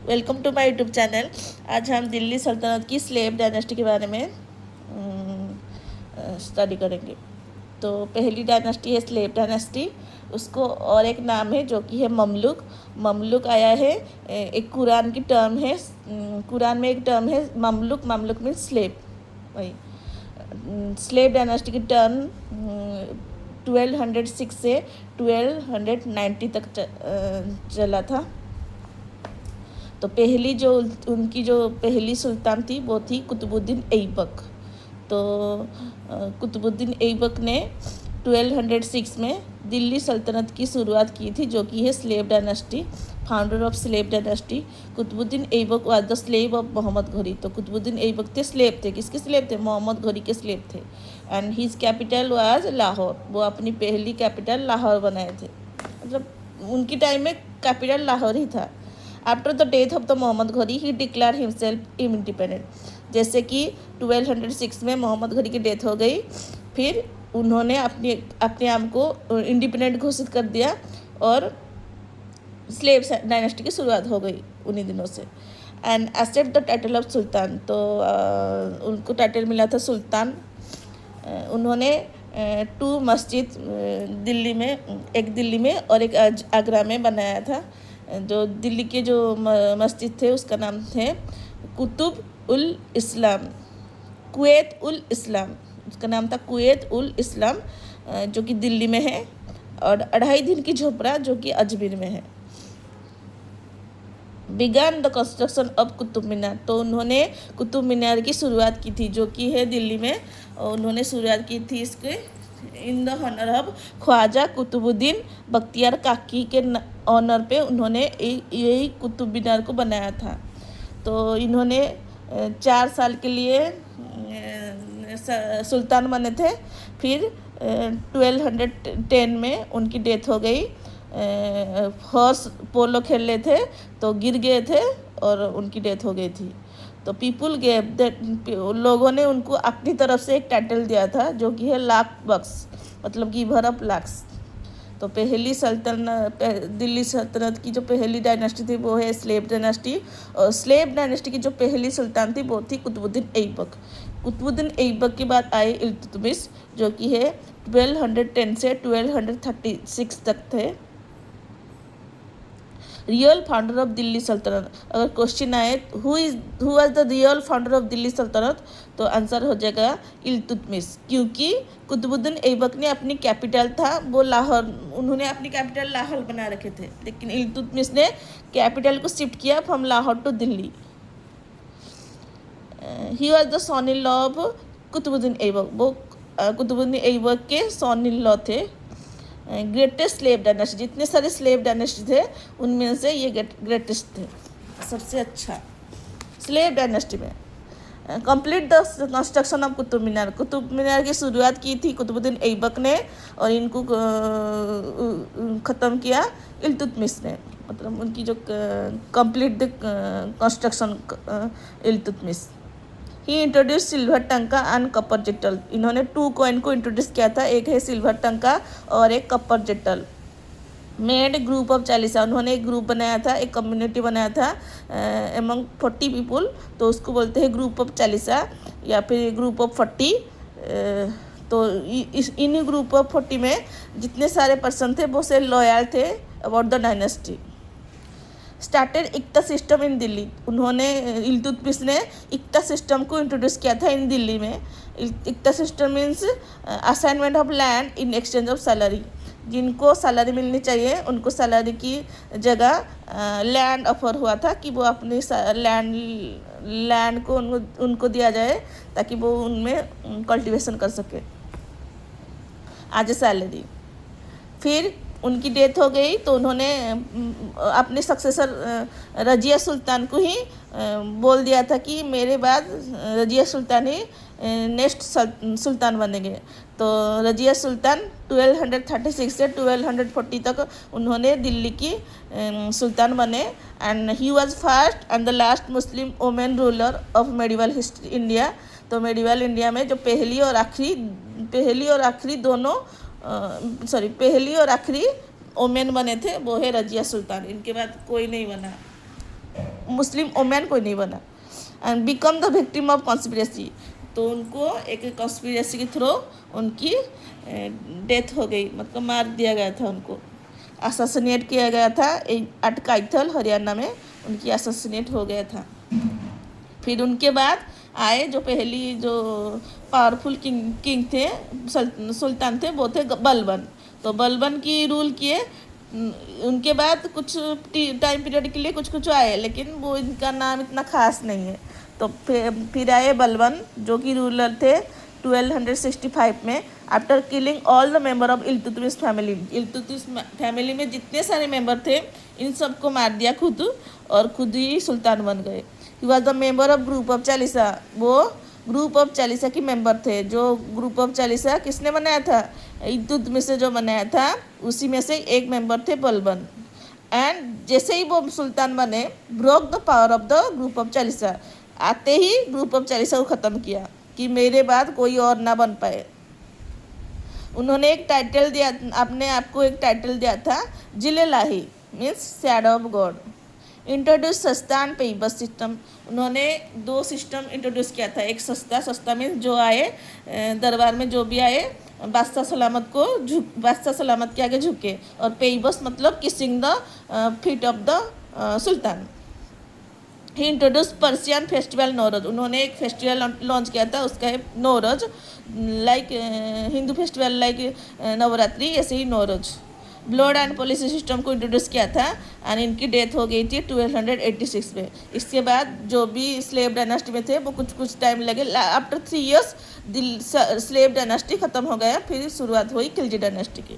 Welcome to my YouTube channel. आज हम दिल्ली सल्तनत की स्लेव डायनेस्टी के बारे में स्टडी करेंगे। तो पहली डायनेस्टी है स्लेव डायनेस्टी, उसको और एक नाम है जो कि है ममलुक। ममलुक आया है, एक कुरान की टर्म है, कुरान में एक टर्म है ममलुक। ममलुक मीन्स स्लेव। वही स्लेव डायनेस्टी की टर्न 1206 से 1290 तक चला था। तो पहली जो उनकी जो पहली सुल्तान थी वो थी कुतुबुद्दीन ऐबक। तो कुतुबुद्दीन ऐबक ने 1206 में दिल्ली सल्तनत की शुरुआत की थी, जो कि है slave dynasty. Founder of slave dynasty Qutbuddin Aibak was the slave of Mohammad Ghori. तो कुतुबुद्दीन ऐबक थे, स्लेव थे। किसके स्लेव थे? मोहम्मद घोरी के स्लेव थे। And his capital was Lahore. वो अपनी पहली कैपिटल लाहौर बनाए थे, मतलब उनकी टाइम में कैपिटल लाहौर ही था। After the death of the Mohammad Ghori he declare himself independent. जैसे कि 1206 में मोहम्मद घोरी की डेथ हो गई, फिर उन्होंने अपने आप को इंडिपेंडेंट घोषित कर दिया और स्लेव डायनेस्टी की शुरुआत हो गई उन्हीं दिनों से। And accept the title of sultan. तो उनको टाइटल मिला था सुल्तान। उन्होंने 2 मस्जिद दिल्ली में और एक आगरा में बनाया था। जो दिल्ली के जो मस्जिद थे उसका नाम थे कुतुब उल इस्लाम, कुवैत उल इस्लाम। उसका नाम था कुवैत उल इस्लाम, जो कि दिल्ली में है, और 2.5 दिन की झोपड़ा जो कि अजमेर में है। Began the construction of Qutub Minar. तो उन्होंने कुतुब मीनार की शुरुआत की थी, जो कि है दिल्ली में। और उन्होंने शुरुआत की थी इसके in the honour of Khwaja Qutbuddin Bakhtiyar Kaki के ऑनर पे उन्होंने यही कुतुब मीनार को बनाया था। तो इन्होंने 4 साल के लिए सुल्तान बने थे। फिर 1210 में उनकी डेथ हो गई। हॉर्स पोलो खेल रहे थे तो गिर गए थे और उनकी डेथ हो गई थी। तो पीपुल गेव दैट, लोगों ने उनको अपनी तरफ से एक टाइटल दिया था जो कि है लाख बख्श, मतलब गिवर अप लाख्स। तो पहली सल्तनत, दिल्ली सल्तनत की जो पहली डायनेस्टी थी वो है स्लेव डायनेस्टी। और स्लेव डायनेस्टी की जो पहली सुल्तान थी वो थी कुतुबुद्दीन ऐबक। कुतुबुद्दीन ऐबक के बाद आए इल्तुतमिश, जो कि है 1210 से 1236 तक थे। रियल फाउंडर ऑफ दिल्ली सल्तनत। अगर क्वेश्चन आए who was the real founder of Delhi सल्तनत, तो आंसर हो जाएगा इल्तुतमिश। क्योंकि कुतुबुद्दीन ऐबक ने अपनी कैपिटल था वो लाहौर, उन्होंने अपनी कैपिटल लाहौर बना रखे थे, लेकिन इल्तुतमिश ने कैपिटल को शिफ्ट किया from Lahore to Delhi. He was the son in law of Qutbuddin Aibak. वो कुतुबुद्दीन ऐबक के सन इन लॉ थे। ग्रेटेस्ट स्लेव डायनेस्टी, जितने सारे स्लेव डायनेस्टी थे उनमें से ये ग्रेटेस्ट थे, सबसे अच्छा स्लेव डायनेस्टी में। Complete the construction of Qutub Minar. Qutub Minar की शुरुआत की थी कुतुबुद्दीन ऐबक ने और इनको ख़त्म किया इल्तुतमिश ने, मतलब उनकी जो complete the construction Iltutmish. He introduce silver टंका एंड कपर जट्टल। इन्होंने 2 कॉइन को इंट्रोड्यूस किया था, एक है सिल्वर टंका और एक कपर जट्टल। Made group of 40। उन्होंने एक ग्रुप बनाया था, एक कम्युनिटी बनाया था एमंग 40 पीपुल, तो उसको बोलते हैं ग्रुप ऑफ 40 या फिर ग्रुप ऑफ 40। तो इन ग्रुप ऑफ 40 में जितने सारे पर्सन थे वो से लॉयल थे about the dynasty. Started iqta system in Delhi. उन्होंने इल्तुतमिश ने इक्ता सिस्टम को इंट्रोड्यूस किया था इन दिल्ली में। Iqta system means assignment of land in exchange of salary. जिनको सैलरी मिलनी चाहिए उनको सैलरी की जगह लैंड ऑफर हुआ था कि वो अपनी लैंड को उनको दिया जाए ताकि वो उनमें कल्टीवेशन कर सके एज ए सैलरी। फिर उनकी डेथ हो गई तो उन्होंने अपने सक्सेसर रजिया सुल्तान को ही बोल दिया था कि मेरे बाद रजिया सुल्तान ही नेक्स्ट सुल्तान बनेंगे। तो रजिया सुल्तान 1236 से 1240 तक उन्होंने दिल्ली की सुल्तान बने। And he was first and the last Muslim women ruler of medieval history India. तो मेडिवल इंडिया में जो पहली और आखिरी दोनों पहली और आखिरी ओमेन बने थे वो है रजिया सुल्तान। इनके बाद कोई नहीं बना। मुस्लिम ओमैन कोई नहीं बना and become the victim of conspiracy. तो उनको एक कॉन्स्पिरेसी के थ्रू उनकी डेथ हो गई, मतलब मार दिया गया था, उनको असैसिनेट किया गया था। एट कैथल हरियाणा में उनकी असैसिनेट हो गया था। फिर उनके बाद आए जो पहली जो पावरफुल किंग थे, सुल्तान थे, वो थे बलबन। तो बलबन की रूल किए। उनके बाद कुछ टाइम पीरियड के लिए कुछ आए, लेकिन वो इनका नाम इतना खास नहीं है। तो फिर आए बलबन जो कि रूलर थे 1265 में, after killing all the member of Iltutmish family. Iltutmish family में जितने सारे मेंबर थे इन सबको मार दिया खुद, और खुद ही सुल्तान बन गए। He was the member of group of Chalisa. वो ग्रुप ऑफ चालीसा की मेंबर थे। जो ग्रुप ऑफ चालीसा किसने बनाया था? इल्तुतमिश से जो बनाया था उसी में से एक मेंबर थे बलबन। एंड जैसे ही वो सुल्तान बने, broke the power of the group of Chalisa. आते ही ग्रुप ऑफ चालीसा को ख़त्म किया कि मेरे बाद कोई और ना बन पाए। उन्होंने एक टाइटल दिया, अपने आप को एक टाइटल दिया था जिलेलाही, means shadow of God. Introduce सस्ता एंड पेइबस सिस्टम। उन्होंने 2 सिस्टम इंट्रोड्यूस किया था। एक सस्ता मीन्स जो आए दरबार में, जो भी आए बादशाह सलामत के आगे झुके, और पेइबस मतलब kissing the feet of the sultan. He introduce Persian festival Nauroz. उन्होंने एक फेस्टिवल लॉन्च किया था, उसका है Nauroz. Like Hindu festival like Navratri, ऐसे ही Nauroz. Blood and policy system को इंट्रोड्यूस किया था, एंड इनकी डेथ हो गई थी 1286 में। इसके बाद जो भी स्लेव डायनास्टी में थे वो कुछ टाइम लगे। आफ्टर 3 years स्लेव डायनास्टी ख़त्म हो गया, फिर शुरुआत हुई खिलजी डायनास्टी की।